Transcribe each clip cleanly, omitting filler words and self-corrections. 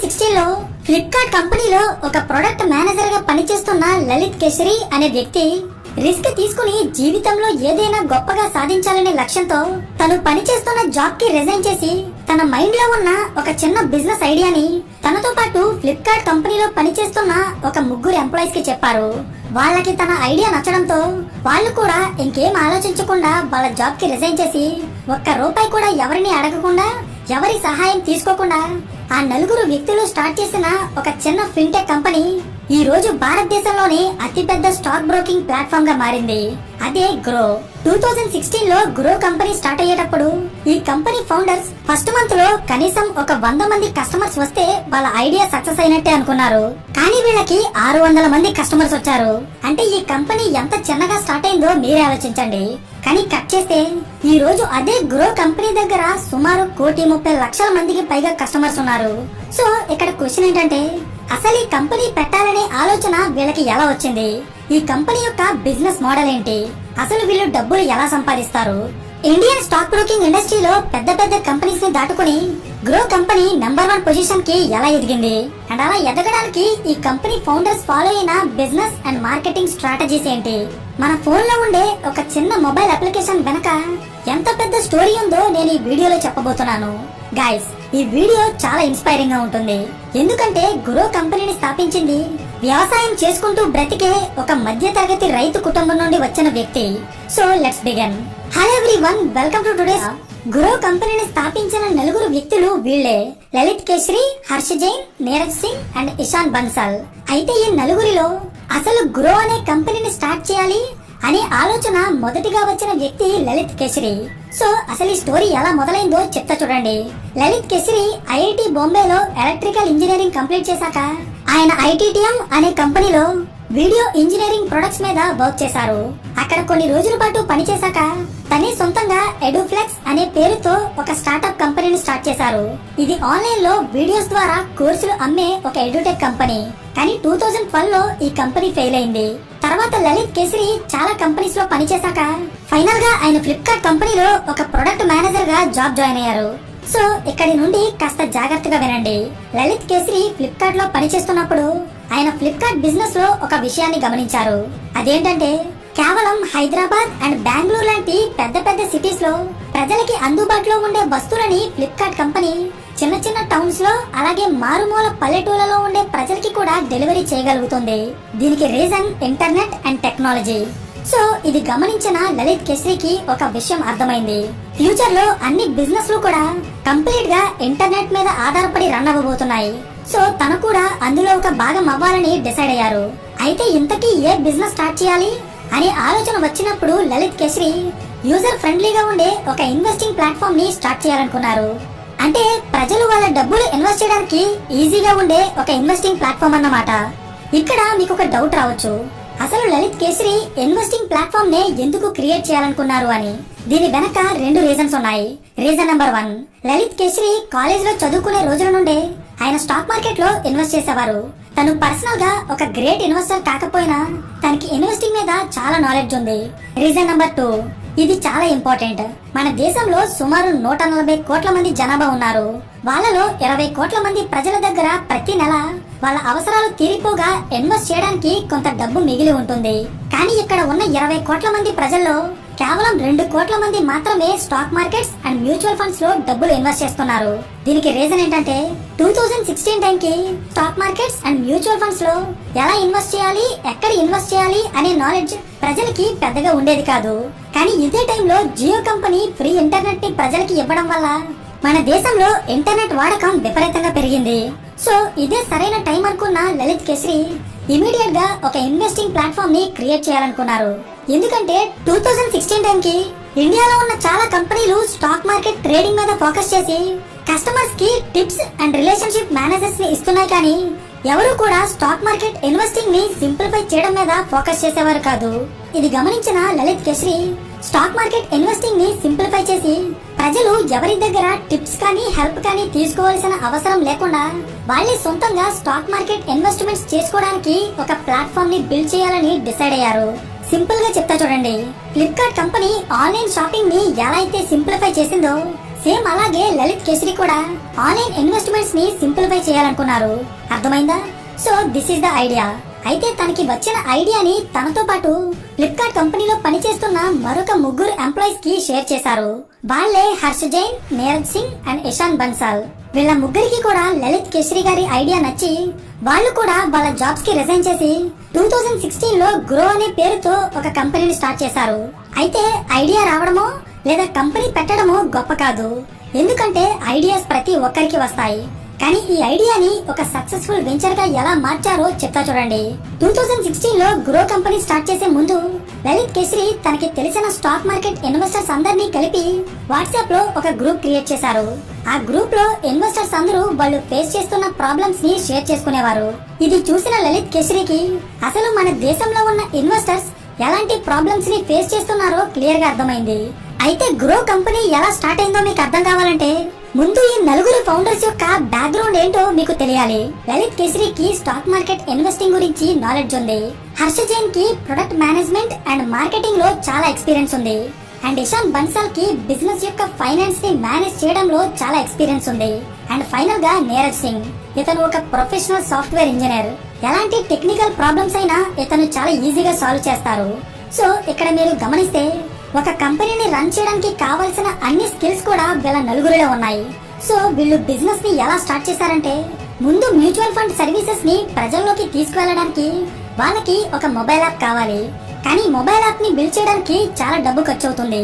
2016 లో ఫ్లిప్కార్ట్ కంపెనీలో ఒక ప్రొడక్ట్ మేనేజర్ గా పనిచేస్తున్న లలిత్ కేసరి అనే వ్యక్తి రిస్క్ తీసుకుని జీవితంలో ఏదైనా గొప్పగా సాధించాలనే లక్ష్యంతో తను పనిచేస్తున్న జాబ్ కి రిజైన్ చేసి తన మైండ్ లో ఉన్న ఒక చిన్న బిజినెస్ ఐడియాని తనతో పాటు ఫ్లిప్కార్ట్ కంపెనీలో పనిచేస్తున్న ఒక ముగ్గురు ఎంప్లాయీస్ కి చెప్పారు. వాళ్ళకి తన ఐడియా నచ్చడంతో వాళ్ళు కూడా ఇంకేం ఆలోచించకుండా వాళ్ళ జాబ్ కి రిజైన్ చేసి ఒక్క రూపాయి కూడా ఎవరిని అడగకుండా ఎవరి సహాయం తీసుకోకుండా ఆ నలుగురు వ్యక్తులు స్టార్ట్ చేసిన ఒక చిన్న ఫిన్టెక్ కంపెనీ ఈ రోజు భారతదేశంలోనే అతిపెద్ద స్టాక్ బ్రోకింగ్ ప్లాట్ఫామ్ గా మారింది. అదే గ్రో. 2016 లో గ్రో కంపెనీ స్టార్ట్ అయ్యేటప్పుడు ఈ కంపెనీ ఫౌండర్స్ ఫస్ట్ మంత్ లో కనీసం ఒక 100 మంది కస్టమర్స్ వస్తే వాళ్ళ ఐడియా సక్సెస్ అయినట్టే అనుకున్నారు. కానీ వీళ్ళకి 600 మంది కస్టమర్స్ వచ్చారు. అంటే ఈ కంపెనీ ఎంత చిన్నగా స్టార్ట్ అయిందో మీరే ఆలోచించండి. కానీ కట్ చేస్తే ఈ రోజు అదే గ్రో కంపెనీ దగ్గర సుమారు 1,30,00,000 మందికి పైగా కస్టమర్స్ ఉన్నారు. సో ఇక్కడ క్వశ్చన్ ఏంటంటే అసలు ఈ కంపెనీ పెట్టాలనే ఆలోచన వీళ్ళకి ఎలా వచ్చింది? ఈ కంపెనీ యొక్క బిజినెస్ మోడల్ ఏంటి? అసలు వీళ్ళు డబ్బులు ఎలా సంపాదిస్తారు? ఇండియన్ స్టాక్ బ్రోకింగ్ ఇండస్ట్రీలో పెద్ద పెద్ద కంపెనీస్ ని దాటుకుని గ్రో కంపెనీ నంబర్ 1 పొజిషన్ కి ఎలా ఎదిగింది? అండ్ అలా ఎదగడానికి ఈ కంపెనీ ఫౌండర్స్ ఫాలో అయిన బిజినెస్ అండ్ మార్కెటింగ్ స్ట్రాటజీస్ ఏంటి? మన ఫోన్ లో ఉండే ఒక చిన్న మొబైల్ అప్లికేషన్ వెనక ఎంత పెద్ద స్టోరీ ఉందో నేను ఈ వీడియోలో చెప్పబోతున్నాను. గైస్, ఈ వీడియో చాలా ఇన్స్పైరింగ్ గా ఉంటుంది. ఎందుకంటే గ్రో కంపెనీని స్థాపించింది వ్యవసాయం చేసుకుంటూ బ్రతికే ఒక మధ్య తరగతి రైతు కుటుంబం నుండి వచ్చిన వ్యక్తి. So let's begin. Hello everyone, welcome to today's. Grow కంపెనీని స్థాపించిన నలుగురు వ్యక్తులు వీళ్లే: లలిత్ కేసరి, హర్ష జైన్, నీరజ్ సింగ్ అండ్ ఇషాన్ బన్సాల్. అయితే ఈ నలుగురిలో అసలు గ్రో అనే కంపెనీని స్టార్ట్ చేయాలి అనే ఆలోచన మొదటిగా వచ్చిన వ్యక్తి లలిత్ కేసరి. సో అసలు ఈ స్టోరీ ఎలా మొదలైందో చెప్తా చూడండి. లలిత్ కేసరి ఐఐటి బాంబేలో ఎలక్ట్రికల్ ఇంజనీరింగ్ కంప్లీట్ చేశాక ఆయన ఐటీటీఎం అనే కంపెనీలో వీడియో ఇంజనీరింగ్ ప్రొడక్ట్స్ మీద వర్క్ చేశారు. అక్కడ కొన్ని రోజుల పాటు పనిచేశాక తనే సొంతంగా ఎడుఫ్లెక్స్ అనే పేరుతో ఒక స్టార్ట్అప్ కంపెనీని స్టార్ట్ చేశారు. ఇది ఆన్లైన్ లో వీడియోస్ ద్వారా కోర్సులు అమ్మే ఒక ఎడ్యుటెక్ కంపెనీ. కానీ 2012 లో ఈ కంపెనీ ఫెయిల్ అయింది. తర్వాత లలిత్ కేసరి చాలా కంపెనీస్ లో పనిచేశాక ఫైనల్ గా ఆయన ఫ్లిప్కార్ట్ కంపెనీలో ఒక ప్రొడక్ట్ మేనేజర్ గా జాబ్ జాయిన్ అయ్యారు. సో ఇక్కడి నుండి కాస్త జాగ్రత్తగా వినండి. లలిత్ కేసరి ఫ్లిప్కార్ట్ లో పనిచేస్తున్నప్పుడు ఆయన ఫ్లిప్కార్ట్ బిజినెస్ లో ఒక విషయాన్ని గమనించారు. అదేంటంటే కేవలం హైదరాబాద్ అండ్ బెంగళూరు లాంటి పెద్ద పెద్ద సిటీస్ లో ప్రజలకి అందుబాటులో ఉండే వస్తువులని ఫ్లిప్కార్ట్ కంపెనీ చిన్న చిన్న టౌన్స్ లో అలాగే మారుమూల పల్లెటూళ్ళలో ఉండే ప్రజలకి కూడా డెలివరీ చేయగలుగుతుంది. దీనికి reason internet and technology. So ఇది గమనించిన లలిత్ కేసరికి ఒక విషయం అర్థమైంది. ఫ్యూచర్ లో అన్ని బిజినెస్ లు కూడా కంప్లీట్ గా ఇంటర్నెట్ మీద ఆధారపడి రన్ అవ్వబోతున్నాయి. సో తను కూడా అందులో ఒక భాగం అవ్వాలని డిసైడ్ అయ్యారు. అయితే ఇంతకీ ఏ బిజినెస్ స్టార్ట్ చేయాలి అనే ఆలోచన వచ్చినప్పుడు లలిత్ కేసరి యూజర్ ఫ్రెండ్లీగా ఉండే ఒక ఇన్వెస్టింగ్ ప్లాట్ఫామ్ ని స్టార్ట్ చేయాలనుకున్నారు. అంటే ప్రజలు వాళ్ళ డబ్బులు ఇన్వెస్ట్ చేయడానికి ఈజీగా ఉండే ఒక ఇన్వెస్టింగ్ ప్లాట్ఫామ్ అన్నమాట. ఇక్కడ మీకు ఒక డౌట్ రావచ్చు, అసలు లలిత్ కేసరి ఇన్వెస్టింగ్ ప్లాట్ఫామ్ నే ఎందుకు క్రియేట్ చేయాలనుకున్నారు అని. దీని వెనక 2 రీజన్స్ ఉన్నాయి. Reason number 1, Lalit kesari college లో చదువుకునే రోజుల నుండే ఆయన స్టాక్ మార్కెట్ లో ఇన్వెస్ట్ చేసేవారు. తను పర్సనల్ గా ఒక గ్రేట్ ఇన్వెస్టర్ కాకపోయినా తనకి ఇన్వెస్టింగ్ మీద చాలా నాలెడ్జ్ ఉంది. రీజన్ నెంబర్ 2, ఇది చాలా ఇంపార్టెంట్. మన దేశంలో సుమారు 140 కోట్ల మంది జనాభా ఉన్నారు. వాళ్ళలో 20 కోట్ల మంది ప్రజల దగ్గర ప్రతి నెల వాళ్ళ అవసరాలు తీరిపోగా ఇన్వెస్ట్ చేయడానికి కొంత డబ్బు మిగిలి ఉంటుంది. కానీ ఇక్కడ ఉన్న 20 కోట్ల మంది ప్రజల్లో కేవలం 2 కోట్ల మంది మాత్రమే stock markets and mutual funds లో డబ్బులు ఇన్వెస్ట్ చేస్తున్నారు. దీనికి రీజన్ ఏంటంటే 2016 టైంకి stock markets and mutual funds లో ఎలా ఇన్వెస్ట్ చేయాలి, ఎక్కడ ఇన్వెస్ట్ చేయాలి అనే నాలెడ్జ్ ప్రజలకి పెద్దగా ఉండేది కాదు. కానీ ఇదే టైంలో జియో కంపెనీ ఫ్రీ ఇంటర్నెట్ ని ప్రజలకి ఇవ్వడం వల్ల మన దేశంలో ఇంటర్నెట్ వాడకం విపరీతంగా పెరిగింది. సో ఇదే సరైన టైం అనుకున్న లలిత్ కేసరి ఇమీడియట్ గా ఒక ఇన్వెస్టింగ్ ప్లాట్ఫామ్ ని క్రియేట్ చేయాలనుకున్నారు. ఎందుకంటే 2016 టైంకి ఇండియాలో ఉన్న చాలా కంపెనీలు స్టాక్ మార్కెట్ ట్రేడింగ్ మీద ఫోకస్ చేసి కస్టమర్స్ కి టిప్స్ అండ్ రిలేషన్షిప్ మేనేజర్స్ ని ఇస్తున్నాయి. కానీ ఎవరు కూడా స్టాక్ మార్కెట్ ఇన్వెస్టింగ్ ని సింప్లిఫై చేయడం మీద ఫోకస్ చేసేవారు కాదు. ఇది గమనించిన Lalit kesari stock market investing ని సింప్లిఫై చేసి ప్రజలు ఎవరి దగ్గర టిప్స్ కానీ హెల్ప్ కానీ తీసుకోవాల్సిన అవసరం లేకుండా వాళ్ళే సొంతంగా స్టాక్ మార్కెట్ ఇన్వెస్ట్మెంట్స్ చేసుకోవడానికి ఒక ప్లాట్ఫామ్ ని బిల్డ్ చేయాలని డిసైడ్ అయ్యారు. సింపుల్ గా చెప్తా చూడండి. ఫ్లిప్కార్ట్ కంపెనీ ఆన్లైన్ షాపింగ్ ని ఎలా అయితే సింప్లిఫై చేసిందో సేమ్ అలాగే లలిత్ కేసరి కూడా ఆన్లైన్ ఇన్వెస్ట్మెంట్స్ ని సింప్లిఫై చేయాలనుకున్నారు. అర్థమైందా? So this is the idea. అయితే తనకి వచ్చిన ఐడియాని తనతో పాటు ఫ్లిప్కార్ట్ కంపెనీలో పనిచేస్తున్న మరొక ముగ్గురు ఎంప్లాయీస్ కి షేర్ చేశారు. వాళ్ళే హర్ష జైన్, నీరజ్ సింగ్ అండ్ ఇషాన్ బన్సాల్. వీళ్ళ ముగ్గురికి కూడా లలిత్ కేసరి గారి ఐడియా నచ్చి వాళ్ళు కూడా వాళ్ళ జాబ్స్ కి రిజైన్ చేసి 2016 లో గ్రో అనే పేరుతో ఒక కంపెనీని స్టార్ట్ చేశారు. అయితే ఐడియా రావడమో లేదా కంపెనీ పెట్టడమో గొప్ప కాదు, ఎందుకంటే ఐడియాస్ ప్రతి ఒక్కరికి వస్తాయి. కానీ ఈ ఐడియాని ఒక సక్సెస్ఫుల్ వెంచర్ గా ఎలా మార్చారో చెప్తా చూడండి. 2016 లో గ్రో కంపెనీ స్టార్ట్ చేసే ముందు లలిత్ కేసరి తనకి తెలిసిన స్టాక్ మార్కెట్ ఇన్వెస్టర్స్ అందరినీ కలిపి వాట్సాప్ లో ఒక గ్రూప్ క్రియేట్ చేశారు. ఆ గ్రూప్ లో ఇన్వెస్టర్స్ అందరూ వాళ్ళు ఫేస్ చేస్తున్న ప్రాబ్లమ్స్ ని షేర్ చేసుకునేవారు. ఇది చూసిన లలిత్ కేసరికి అసలు మన దేశంలో ఉన్న ఇన్వెస్టర్స్ ఎలాంటి ప్రాబ్లమ్స్ ని ఫేస్ చేస్తున్నారో క్లియర్ గా అర్థమైంది. అయితే గ్రో కంపెనీ ఎలా స్టార్ట్ అయిందో మీకు అర్థం కావాలంటే ముందు ఈ నలుగురు ఫౌండర్స్ యొక్క బ్యాక్గ్రౌండ్ ఏంటో మీకు తెలియాలి. లలిత్ కేసరికి స్టాక్ మార్కెట్ ఇన్వెస్టింగ్ గురించి నాలెడ్జ్ ఉంది. హర్ష జైన్ కి ప్రొడక్ట్ మేనేజ్మెంట్ అండ్ మార్కెటింగ్ లో చాలా ఎక్స్పీరియన్స్ ఉంది. అండ్ ఇషాన్ బన్సాల్ కి బిజినెస్ యొక్క ఫైనాన్స్ ని మేనేజ్ చేయడంలో చాలా ఎక్స్పీరియన్స్ ఉంది. అండ్ ఫైనల్ గా నీరజ్ సింగ్, ఇతను ఒక ప్రొఫెషనల్ సాఫ్ట్వేర్ ఇంజనీర్. ఎలాంటి టెక్నికల్ ప్రాబ్లమ్స్ అయినా ఇతను చాలా ఈజీగా సాల్వ్ చేస్తారు. సో ఇక్కడ మీరు గమనిస్తే ఒక కంపెనీని రన్ చేయడానికి కావాల్సిన అన్ని స్కిల్స్ కూడా వీళ్ళ నలుగురిలో ఉన్నాయి. సో వీళ్ళు బిజినెస్ ని ఎలా స్టార్ట్ చేశారంటే ముందు మ్యూచువల్ ఫండ్ సర్వీసెస్ ని ప్రజల్లోకి తీసుకువెళ్ళడానికి వాళ్ళకి ఒక మొబైల్ యాప్ కావాలి. కానీ మొబైల్ యాప్ ని బిల్డ్ చేయడానికి చాలా డబ్బు ఖర్చు అవుతుంది.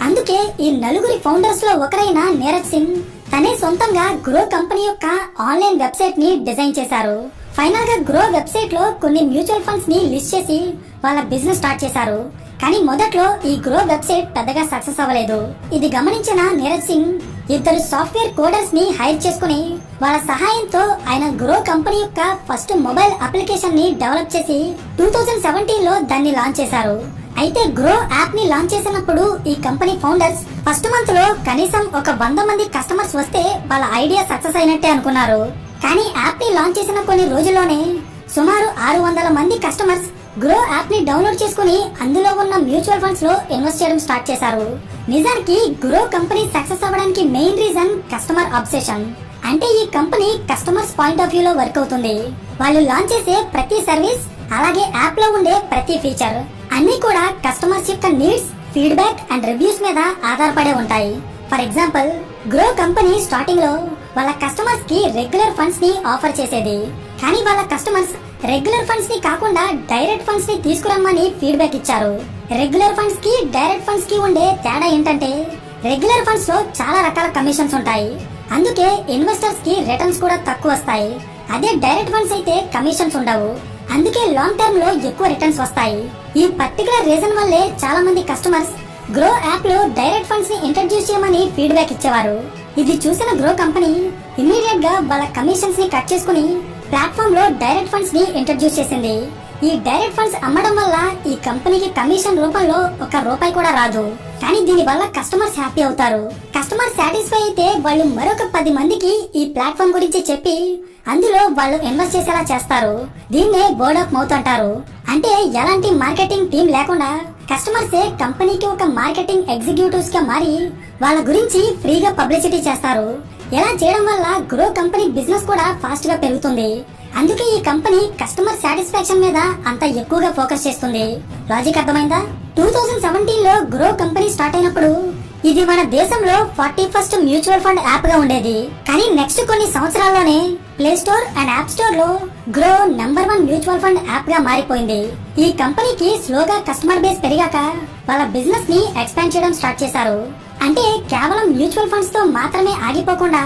అందుకే ఈ నలుగురి ఫౌండర్స్ లో ఒకరైన నీరజ్ సింగ్ తనే సొంతంగా గ్రో కంపెనీ యొక్క ఆన్లైన్ వెబ్సైట్ ని డిజైన్ చేశారు. ఫైనల్ గా గ్రో వెబ్సైట్ లో కొన్ని మ్యూచువల్ ఫండ్స్ ని లిస్ట్ చేసి వాళ్ళ బిజినెస్ స్టార్ట్ చేశారు. కానీ మొదట్లో ఈ గ్రో వెబ్సైట్ పెద్దగా సక్సెస్ అవ్వలేదు. ఇది గమనించిన నీరజ్ సింగ్ ఇద్దరు సాఫ్ట్వేర్ కోడర్స్ ని హైర్ చేసుకుని వాళ్ళ సహాయంతో ఆయన గ్రో కంపెనీ యొక్క ఫస్ట్ మొబైల్ అప్లికేషన్ ని డెవలప్ చేసి 2017 లో దాన్ని లాంచ్ చేశారు. అయితే గ్రో యాప్ ని లాంచ్ చేసినప్పుడు ఈ కంపెనీ ఫౌండర్స్ ఫస్ట్ మంత్ లో కనీసం ఒక 100 మంది కస్టమర్స్ వస్తే వాళ్ళ ఐడియా సక్సెస్ అయినట్టే అనుకున్నారు. కానీ యాప్ ని లాంచ్ చేసిన కొన్ని రోజుల్లోనే సుమారు 600 మంది కస్టమర్స్ గ్రో యాప్ ని డౌన్లోడ్ చేసుకుని అందులో ఉన్న మ్యూచువల్ ఫండ్స్ లో ఇన్వెస్ట్ చేయడం స్టార్ట్ చేశారు. నిజానికి గ్రో కంపెనీ సక్సెస్ అవ్వడానికి మెయిన్ రీజన్ కస్టమర్ అబ్సెషన్. అంటే ఈ company customers point of view లో వర్క్ అవుతుంది. వాళ్ళు లాంచ్ చేసే ప్రతి సర్వీస్ అలాగే యాప్ లో ఉండే ప్రతి ఫీచర్ అన్ని కూడా కస్టమర్స్ యొక్క నీడ్స్, ఫీడ్బ్యాక్ అండ్ రివ్యూస్ మీద ఆధారపడే ఉంటాయి. For example grow company starting లో వాళ్ళ కస్టమర్స్ కి రెగ్యులర్ ఫండ్స్ ని ఆఫర్ చేసేది. కానీ వాళ్ళ కస్టమర్స్ రెగ్యులర్ ఫండ్స్ ని కాకుండా డైరెక్ట్ ఫండ్స్ ని తీసుకురమ్మని ఫీడ్బ్యాక్ ఇచ్చారు. రెగ్యులర్ ఫండ్స్ కి డైరెక్ట్ ఫండ్స్ కి ఉండే తేడా ఏంటంటే రెగ్యులర్ ఫండ్స్ లో చాలా రకాల కమిషన్స్ ఉంటాయి. అందుకే ఇన్వెస్టర్స్ కి రిటర్న్స్ కూడా తక్కువ వస్తాయి. అదే డైరెక్ట్ ఫండ్స్ అయితే కమిషన్స్ ఉండవు. అందుకే లాంగ్ టర్మ్ లో ఎక్కువ రిటర్న్స్ వస్తాయి. ఈ పర్టికులర్ రీజన్ వల్లే చాలా మంది కస్టమర్స్ గ్రో యాప్ లో డైరెక్ట్ ఫండ్స్ ని ఇంట్రడ్యూస్ చేయమని ఫీడ్బ్యాక్ ఇచ్చేవారు. ఇది చూసిన గ్రో కంపెనీ ఇమ్మీడియట్ గా వాళ్ళ కమిషన్స్ ని కట్ చేసుకుని ప్లాట్ఫామ్ లో డైరెక్ట్ ఫండ్స్ ని ఇంట్రడ్యూస్ చేసింది. ఈ డైరెక్ట్ ఫండ్స్ అమ్మడం వల్ల ఈ కంపెనీకి కమిషన్ రూపంలో ₹1 కూడా రాదు. కానీ దీని వల్ల కస్టమర్స్ హ్యాపీ అవుతారు. కస్టమర్ సాటిస్ఫై అయితే వాళ్ళు మరొక 10 మందికి ఈ ప్లాట్ఫామ్ గురించి చెప్పి అందులో వాళ్ళు ఇన్వెస్ట్ చేసేలా చేస్తారు. దీన్నే వర్డ్ ఆఫ్ మౌత్ అంటారు. అంటే ఎలాంటి మార్కెటింగ్ టీం లేకుండా కస్టమర్సే కంపెనీకి ఒక మార్కెటింగ్ ఎగ్జిక్యూటివ్స్ గా మారి వాళ్ళ గురించి ఫ్రీగా పబ్లిసిటీ చేస్తారు. ఇలా చేయడం వల్ల గ్రో కంపెనీ బిజినెస్ కూడా ఫాస్ట్ గా పెరుగుతుంది. అందుకే ఈ కంపెనీ కస్టమర్ సాటిస్ఫాక్షన్ మీద అంత ఎక్కువగా ఫోకస్ చేస్తుంది. లాజిక్ అర్థమైందా? 2017 లో గ్రో కంపెనీ స్టార్ట్ అయినప్పుడు ఇది మన దేశంలో 41st మ్యూచువల్ ఫండ్ యాప్ గా ఉండేది. కానీ నెక్స్ట్ కొన్ని సంవత్సరాల్లోనే Play Store and App Store లో Groww number 1 mutual fund app గా మారిపోయింది. ఈ కంపెనీకి స్లోగా కస్టమర్ బేస్ పెరిగాక వాళ్ళ బిజినెస్ ని ఎక్స్పాండ్ చేయడం స్టార్ట్ చేశారు. అంటే కేవలం మ్యూచువల్ ఫండ్స్ తో మాత్రమే ఆగిపోకుండా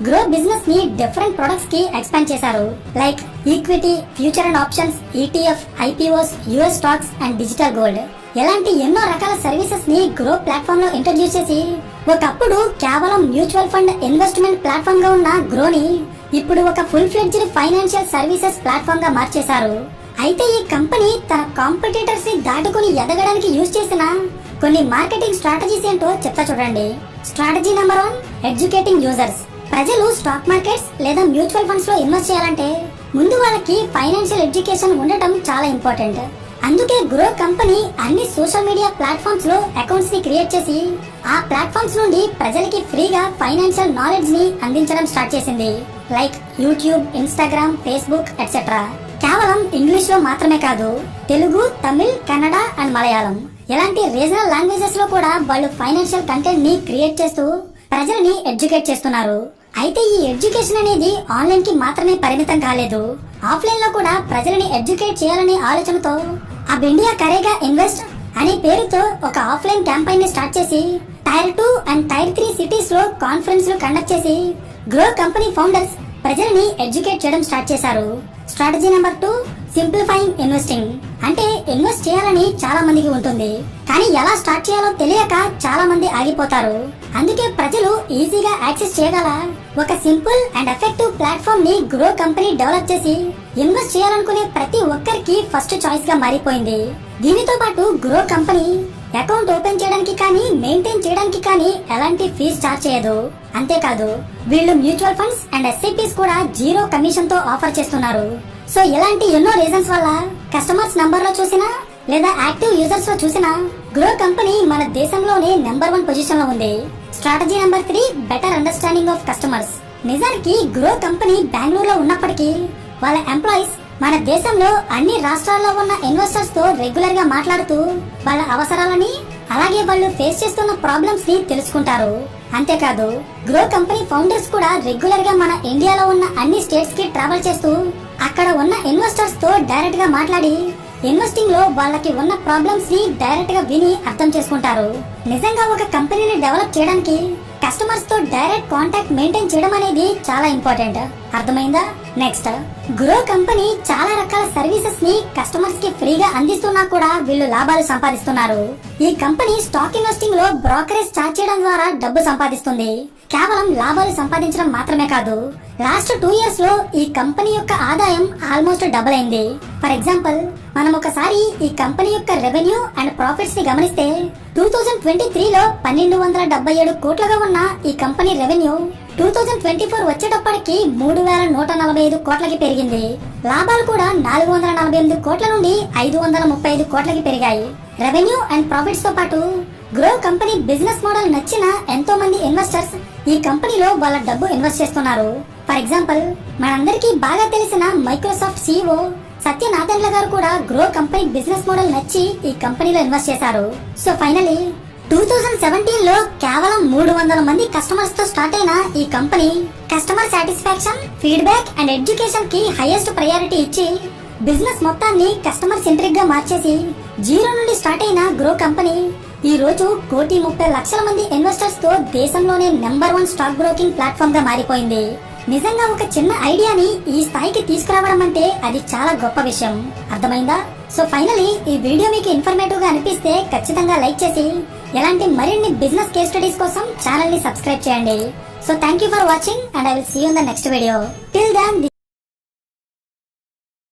గ్రో బిజినెస్ ని డిఫరెంట్ ప్రొడక్ట్స్ కి ఎక్స్పాండ్ చేశారు. Like equity, future and options, ETF, IPOs, US stocks and digital gold. ఇలాంటి ఎన్నో రకాల సర్వీసెస్ ని గ్రో ప్లాట్ఫామ్ లో ఇంట్రడ్యూస్ చేసి ఒకప్పుడు కేవలం మ్యూచువల్ ఫండ్ ఇన్వెస్ట్మెంట్ ప్లాట్ఫామ్ గా ఉన్న గ్రోని ఇప్పుడు ఒక full fledged financial services platform గా మార్చేశారు. అయితే ఈ కంపెనీ తన కాంపిటీటర్స్ ని దాటుకుని ఎదగడానికి యూజ్ చేసిన కొన్ని మార్కెటింగ్ స్ట్రాటజీస్ ఏంటో చెప్తా చూడండి. Strategy number 1, educating users. ప్రజలు స్టాక్ మార్కెట్స్ లేదా మ్యూచువల్ ఫండ్స్ లో ఇన్వెస్ట్ చేయాలంటే ముందు వాళ్ళకి ఫైనాన్షియల్ ఎడ్యుకేషన్ ఉండటం చాలా ఇంపార్టెంట్. అందుకే గ్రో కంపెనీ అన్ని సోషల్ మీడియా ప్లాట్ఫామ్స్ లో అకౌంట్స్ ని క్రియేట్ చేసి ఆ ప్లాట్ఫామ్స్ నుండి ప్రజలకి ఫ్రీగా ఫైనాన్షియల్ నాలెడ్జ్ ని అందించడం స్టార్ట్ చేసింది. Like YouTube, Instagram, Facebook etcetera. కేవలం ఇంగ్లీష్ లో మాత్రమే కాదు, తెలుగు, తమిళ్, కన్నడ అండ్ మలయాళం ఇలాంటి రీజనల్ లాంగ్వేజెస్ లో కూడా వాళ్ళు ఫైనాన్షియల్ కంటెంట్ ని క్రియేట్ చేస్తూ ప్రజలని ఎడ్యుకేట్ చేస్తున్నారు. అయితే ఈ ఎడ్యుకేషన్ అనేది ఆన్లైన్ కి మాత్రమే పరిమితం కాలేదు. ఆఫ్లైన్ లో కూడా ప్రజలని ఎడ్యుకేట్ చేయాలనే ఆలోచనతో అబ్ ఇండియా కరేగా ఇన్వెస్ట్ అనే పేరుతో ఒక ఆఫ్లైన్ క్యాంపెయిన్ ని స్టార్ట్ చేసి టైర్ 2 అండ్ టైర్ 3 సిటీస్ లో కాన్ఫరెన్స్ లు కండక్ట్ చేసి గ్రో కంపెనీ ఫౌండర్స్ ప్రజలని ఎడ్యుకేట్ చేయడం స్టార్ట్ చేశారు. Strategy number 2, simplifying investing. అంటే ఇన్వెస్ట్ చేయాలని చాలా మందికి ఉంటుంది, కానీ ఎలా స్టార్ట్ చేయాలో తెలియక చాలా మంది ఆగిపోతారు. అందుకే ప్రజలు ఈజీగా యాక్సెస్ చేయగల ఒక సింపుల్ అండ్ ఎఫెక్టివ్ ప్లాట్ఫామ్ ని గ్రో కంపెనీ డెవలప్ చేసి ఇన్వెస్ట్ చేయాలనుకునే ప్రతి ఒక్కరికి ఫస్ట్ చాయిస్ గా మారిపోయింది. దీనితో పాటు గ్రో కంపెనీ అకౌంట్ ఓపెన్ చేయడానికి కానీ మెయింటైన్ చేయడానికి కానీ ఎలాంటి ఫీజు చార్జ్ చేయదు. అంతేకాదు వీళ్ళు మ్యూచువల్ ఫండ్స్ అండ్ ఎస్ఐపిస్ కూడా 0 కమిషన్ తో ఆఫర్ చేస్తున్నారు. సో ఇలాంటి ఎన్నో రీజన్స్ వల్ల కస్టమర్స్ నంబర్ లో చూసినా లేదా యాక్టివ్ యూజర్స్ లో చూసినా గ్రో కంపెనీ మన దేశంలోనే నెంబర్ 1 పొజిషన్ లో ఉంది. Strategy number 3, better understanding of customers. నిజానికి గ్రో కంపెనీ బెంగళూరులో ఉన్నప్పటికీ వాళ్ళ ఎంప్లాయీస్ మన దేశంలో అన్ని రాష్ట్రాల్లో ఉన్న ఇన్వెస్టర్స్ తో రెగ్యులర్ గా మాట్లాడుతూ వాళ్ళ అవసరాలని అలాగే వాళ్ళు ఫేస్ చేస్తున్న ప్రాబ్లమ్స్ ని తెలుసుకుంటారు. అంతేకాదు గ్రో కంపెనీ ఫౌండర్స్ కూడా రెగ్యులర్ గా మన ఇండియాలో ఉన్న అన్ని స్టేట్స్ కి ట్రావెల్ చేస్తూ అక్కడ ఉన్న ఇన్వెస్టర్స్ తో డైరెక్ట్ గా మాట్లాడి ఇన్వెస్టింగ్ లో వాళ్ళకి ఉన్న ప్రాబ్లమ్స్ ని డైరెక్ట్ గా విని అర్థం చేసుకుంటారు. నిజంగా ఒక కంపెనీని డెవలప్ చేయడానికి కస్టమర్స్ తో డైరెక్ట్ కాంటాక్ట్ మెయింటైన్ చేయడం అనేది చాలా ఇంపార్టెంట్. అర్థమైందా? నెక్స్ట్, గ్రో కంపెనీ చాలా రకాల సర్వీసెస్ ని కస్టమర్స్ కి ఫ్రీగా అందిస్తున్నా కూడా వీళ్ళు లాభాలు సంపాదిస్తున్నారు. ఈ కంపెనీ స్టాక్ ఇన్వెస్టింగ్ లో బ్రోకరేజ్ చార్జ్ చేయడం ద్వారా డబ్బు సంపాదిస్తుంది. కేవలం లాభాలు సంపాదించడం మాత్రమే కాదు, లాస్ట్ 2 ఇయర్స్ లో ఈ కంపెనీ యొక్క ఆదాయం ఆల్మోస్ట్ డబుల్ అయింది. ఫర్ ఎగ్జాంపుల్, మనం ఒకసారి ఈ కంపెనీ యొక్క రెవెన్యూ అండ్ ప్రాఫిట్స్ ని గమనిస్తే 2023 లో 1277 కోట్లుగా ఉన్న ఈ కంపెనీ రెవెన్యూ 2024 వచ్చేటప్పటికి 3145 కోట్లకి పెరిగింది. లాభాలు కూడా 448 కోట్ల నుండి 535 కోట్లకి పెరిగాయి. రెవెన్యూ అండ్ ప్రాఫిట్స్ తో పాటు గ్రో కంపెనీ బిజినెస్ మోడల్ నచ్చిన ఎంతో మంది ఇన్వెస్టర్స్ ఈ కంపెనీలో వాళ్ళ డబ్బు ఇన్వెస్ట్ చేస్తున్నారు. ఫర్ ఎగ్జాంపుల్, మనందరికీ బాగా తెలిసిన మైక్రోసాఫ్ట్ CEO సత్య నాదెళ్ల గారు కూడా గ్రో కంపెనీ బిజినెస్ మోడల్ నచ్చి ఈ కంపెనీలో ఇన్వెస్ట్ చేశారు. సో ఫైనలీ 2017 లో కేవలం 300 మంది కస్టమర్స్ తో స్టార్ట్ అయిన ఈ company customer satisfaction, feedback and education కి హైయెస్ట్ ప్రయారిటీ ఇచ్చి బిజినెస్ మొత్తాన్ని కస్టమర్ సెంట్రిక్ గా మార్చేసి 0 నుండి స్టార్ట్ అయిన గ్రో కంపెనీ ఈ రోజు 1,30,00,000 మంది ఇన్వెస్టర్స్ తో దేశంలోనే నెంబర్ 1 స్టాక్ బ్రోకింగ్ ప్లాట్ఫామ్ గా మారిపోయింది. నిజంగా ఒక చిన్న ఐడియాని ఈ స్థాయికి తీసుకురావడం అంటే అది చాలా గొప్ప విషయం. అర్థమైందా? సో ఫైనలీ ఈ వీడియో మీకు ఇన్ఫర్మేటివ్ గా అనిపిస్తే ఖచ్చితంగా లైక్ చేసి ఇలాంటి మరిన్ని బిజినెస్ కేస్ స్టడీస్ కోసం ఛానల్ ని సబ్స్క్రైబ్ చేయండి. So thank you for watching and I will see you in the next video. Till then